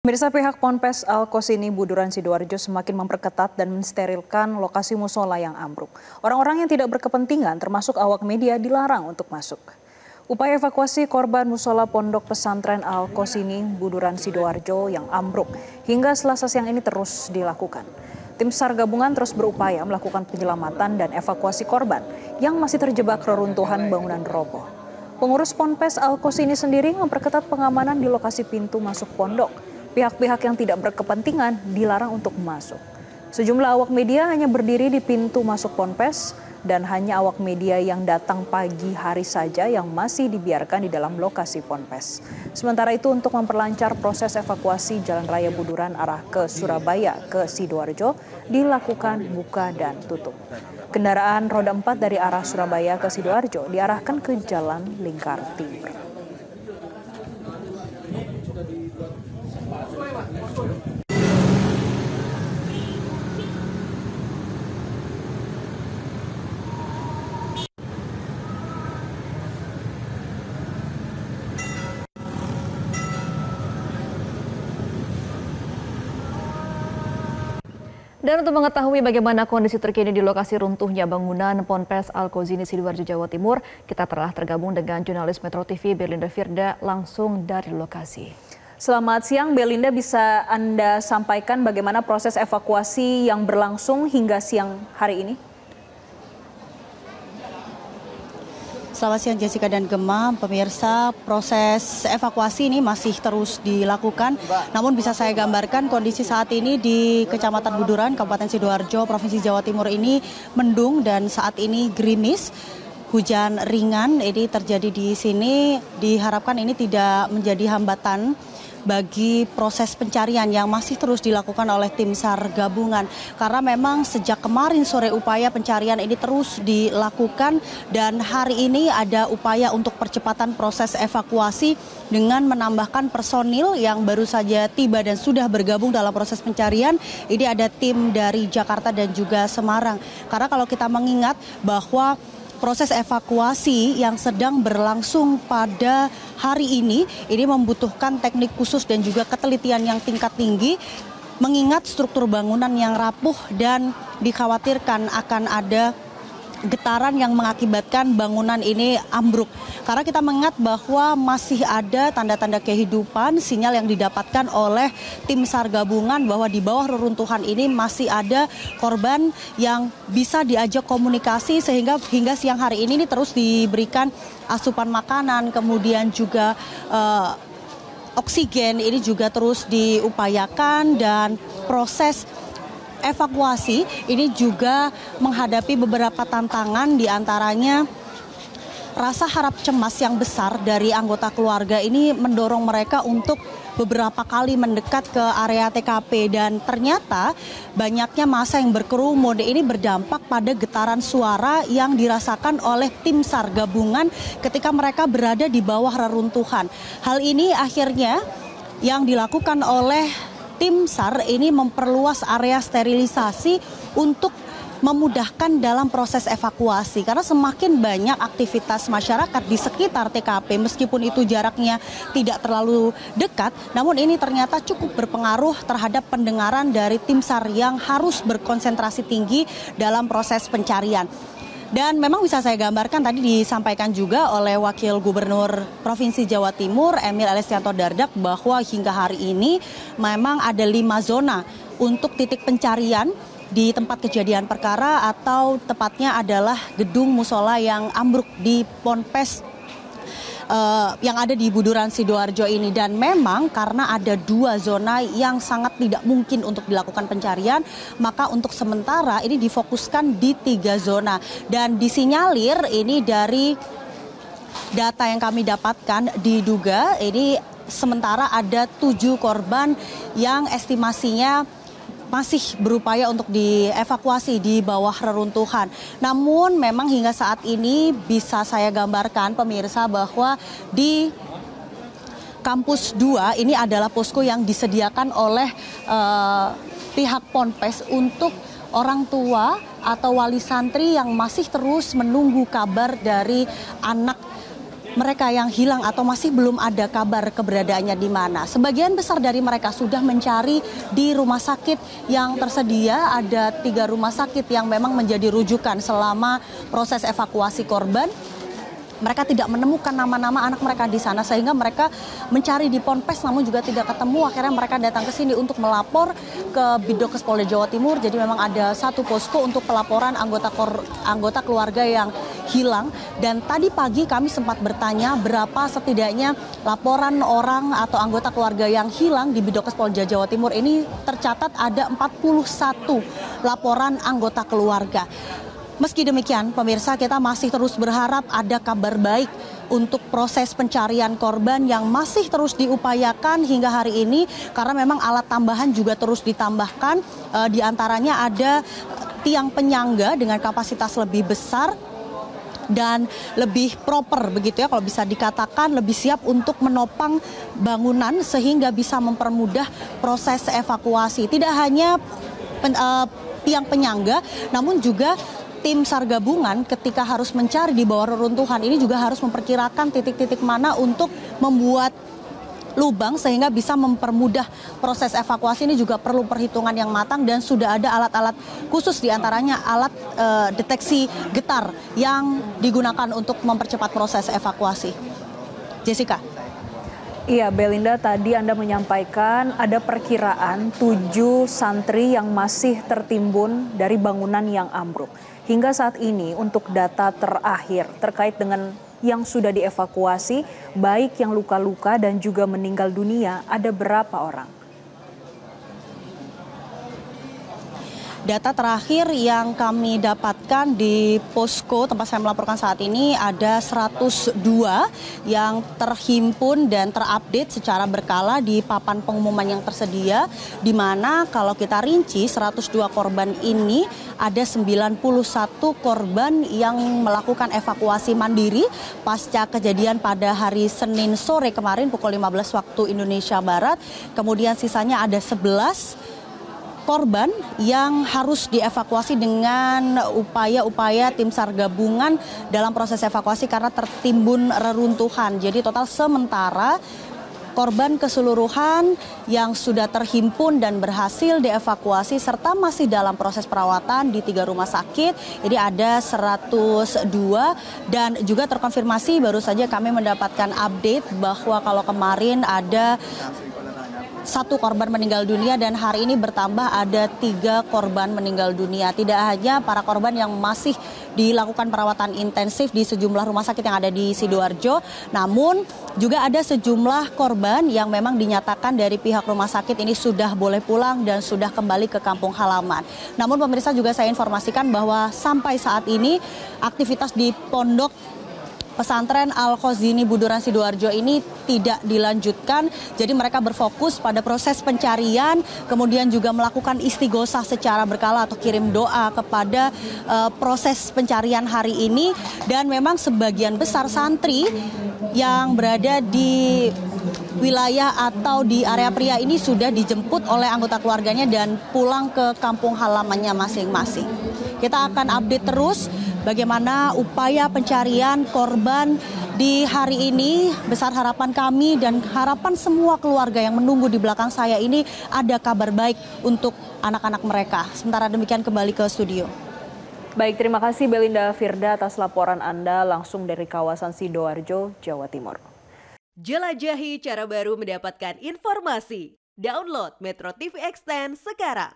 Pemirsa, pihak Ponpes Al-Qosini Buduran Sidoarjo semakin memperketat dan mensterilkan lokasi musola yang ambruk. Orang-orang yang tidak berkepentingan termasuk awak media dilarang untuk masuk. Upaya evakuasi korban musola Pondok Pesantren Al-Qosini Buduran Sidoarjo yang ambruk hingga Selasa siang ini terus dilakukan. Tim SAR gabungan terus berupaya melakukan penyelamatan dan evakuasi korban yang masih terjebak reruntuhan bangunan roboh. Pengurus Ponpes Al-Qosini sendiri memperketat pengamanan di lokasi pintu masuk pondok. Pihak-pihak yang tidak berkepentingan dilarang untuk masuk. Sejumlah awak media hanya berdiri di pintu masuk Ponpes dan hanya awak media yang datang pagi hari saja yang masih dibiarkan di dalam lokasi Ponpes. Sementara itu untuk memperlancar proses evakuasi Jalan Raya Buduran arah ke Surabaya ke Sidoarjo dilakukan buka dan tutup. Kendaraan roda 4 dari arah Surabaya ke Sidoarjo diarahkan ke Jalan Lingkar Timur. Dan untuk mengetahui bagaimana kondisi terkini di lokasi runtuhnya bangunan Ponpes Al-Qosini Sidoarjo, Jawa Timur, kita telah tergabung dengan jurnalis Metro TV Belinda Firda langsung dari lokasi. Selamat siang Belinda, bisa Anda sampaikan bagaimana proses evakuasi yang berlangsung hingga siang hari ini? Selamat siang Jessica dan Gemma, pemirsa, proses evakuasi ini masih terus dilakukan. Namun bisa saya gambarkan kondisi saat ini di Kecamatan Buduran, Kabupaten Sidoarjo, Provinsi Jawa Timur ini mendung dan saat ini gerimis. Hujan ringan ini terjadi di sini, diharapkan ini tidak menjadi hambatan bagi proses pencarian yang masih terus dilakukan oleh tim SAR gabungan. Karena memang sejak kemarin sore upaya pencarian ini terus dilakukan dan hari ini ada upaya untuk percepatan proses evakuasi dengan menambahkan personil yang baru saja tiba dan sudah bergabung dalam proses pencarian. Ini ada tim dari Jakarta dan juga Semarang. Karena kalau kita mengingat bahwa proses evakuasi yang sedang berlangsung pada hari ini membutuhkan teknik khusus dan juga ketelitian yang tingkat tinggi, mengingat struktur bangunan yang rapuh dan dikhawatirkan akan ada getaran yang mengakibatkan bangunan ini ambruk. Karena kita mengingat bahwa masih ada tanda-tanda kehidupan, sinyal yang didapatkan oleh tim SAR gabungan bahwa di bawah reruntuhan ini masih ada korban yang bisa diajak komunikasi sehingga hingga siang hari ini terus diberikan asupan makanan, kemudian juga oksigen ini juga terus diupayakan dan proses evakuasi ini juga menghadapi beberapa tantangan, diantaranya rasa harap cemas yang besar dari anggota keluarga ini mendorong mereka untuk beberapa kali mendekat ke area TKP dan ternyata banyaknya massa yang berkerumun ini berdampak pada getaran suara yang dirasakan oleh tim SAR gabungan ketika mereka berada di bawah reruntuhan. Hal ini akhirnya yang dilakukan oleh tim SAR ini memperluas area sterilisasi untuk memudahkan dalam proses evakuasi. Karena semakin banyak aktivitas masyarakat di sekitar TKP, meskipun itu jaraknya tidak terlalu dekat, namun ini ternyata cukup berpengaruh terhadap pendengaran dari tim SAR yang harus berkonsentrasi tinggi dalam proses pencarian. Dan memang bisa saya gambarkan tadi disampaikan juga oleh Wakil Gubernur Provinsi Jawa Timur Emil Elestianto Dardak bahwa hingga hari ini memang ada 5 zona untuk titik pencarian di tempat kejadian perkara atau tepatnya adalah gedung musola yang ambruk di Ponpes yang ada di Buduran Sidoarjo ini. Dan memang karena ada 2 zona yang sangat tidak mungkin untuk dilakukan pencarian, maka untuk sementara ini difokuskan di 3 zona. Dan disinyalir ini dari data yang kami dapatkan diduga ini sementara ada 7 korban yang estimasinya masih berupaya untuk dievakuasi di bawah reruntuhan. Namun memang hingga saat ini bisa saya gambarkan pemirsa bahwa di kampus 2 ini adalah posko yang disediakan oleh pihak Ponpes untuk orang tua atau wali santri yang masih terus menunggu kabar dari anak mereka yang hilang atau masih belum ada kabar keberadaannya di mana. Sebagian besar dari mereka sudah mencari di rumah sakit yang tersedia. Ada 3 rumah sakit yang memang menjadi rujukan selama proses evakuasi korban. Mereka tidak menemukan nama-nama anak mereka di sana sehingga mereka mencari di Ponpes namun juga tidak ketemu. Akhirnya mereka datang ke sini untuk melapor ke Bidokes Polda Jawa Timur. Jadi memang ada satu posko untuk pelaporan anggota keluarga yang hilang. Dan tadi pagi kami sempat bertanya berapa setidaknya laporan orang atau anggota keluarga yang hilang di Bidokes Polda Jawa Timur ini tercatat ada 41 laporan anggota keluarga. Meski demikian, pemirsa, kita masih terus berharap ada kabar baik untuk proses pencarian korban yang masih terus diupayakan hingga hari ini karena memang alat tambahan juga terus ditambahkan. Di antaranya ada tiang penyangga dengan kapasitas lebih besar dan lebih proper begitu ya, kalau bisa dikatakan lebih siap untuk menopang bangunan sehingga bisa mempermudah proses evakuasi. Tidak hanya tiang penyangga, namun juga tim SAR gabungan ketika harus mencari di bawah reruntuhan ini juga harus memperkirakan titik-titik mana untuk membuat lubang sehingga bisa mempermudah proses evakuasi. Ini juga perlu perhitungan yang matang dan sudah ada alat-alat khusus diantaranya alat deteksi getar yang digunakan untuk mempercepat proses evakuasi. Jessica. Iya, Belinda, tadi Anda menyampaikan ada perkiraan 7 santri yang masih tertimbun dari bangunan yang ambruk. Hingga saat ini untuk data terakhir terkait dengan yang sudah dievakuasi, baik yang luka-luka dan juga meninggal dunia, ada berapa orang? Data terakhir yang kami dapatkan di posko tempat saya melaporkan saat ini ada 102 yang terhimpun dan terupdate secara berkala di papan pengumuman yang tersedia, di mana kalau kita rinci 102 korban ini ada 91 korban yang melakukan evakuasi mandiri pasca kejadian pada hari Senin sore kemarin pukul 15 waktu Indonesia Barat. Kemudian sisanya ada 11 korban yang harus dievakuasi dengan upaya-upaya tim SAR gabungan dalam proses evakuasi karena tertimbun reruntuhan. Jadi total sementara korban keseluruhan yang sudah terhimpun dan berhasil dievakuasi serta masih dalam proses perawatan di 3 rumah sakit ini ada 102 dan juga terkonfirmasi baru saja kami mendapatkan update bahwa kalau kemarin ada 1 korban meninggal dunia dan hari ini bertambah ada 3 korban meninggal dunia. Tidak hanya para korban yang masih dilakukan perawatan intensif di sejumlah rumah sakit yang ada di Sidoarjo, namun juga ada sejumlah korban yang memang dinyatakan dari pihak rumah sakit ini sudah boleh pulang dan sudah kembali ke kampung halaman. Namun pemirsa juga saya informasikan bahwa sampai saat ini aktivitas di pondok pesantren Al-Khozini Buduran Sidoarjo ini tidak dilanjutkan. Jadi mereka berfokus pada proses pencarian, kemudian juga melakukan istighosah secara berkala atau kirim doa kepada proses pencarian hari ini. Dan memang sebagian besar santri yang berada di wilayah atau di area pria ini sudah dijemput oleh anggota keluarganya dan pulang ke kampung halamannya masing-masing. Kita akan update terus bagaimana upaya pencarian korban di hari ini. Besar harapan kami dan harapan semua keluarga yang menunggu di belakang saya ini ada kabar baik untuk anak-anak mereka. Sementara demikian kembali ke studio. Baik, terima kasih Belinda Firda atas laporan Anda langsung dari kawasan Sidoarjo, Jawa Timur. Jelajahi cara baru mendapatkan informasi. Download Metro TV Extend sekarang.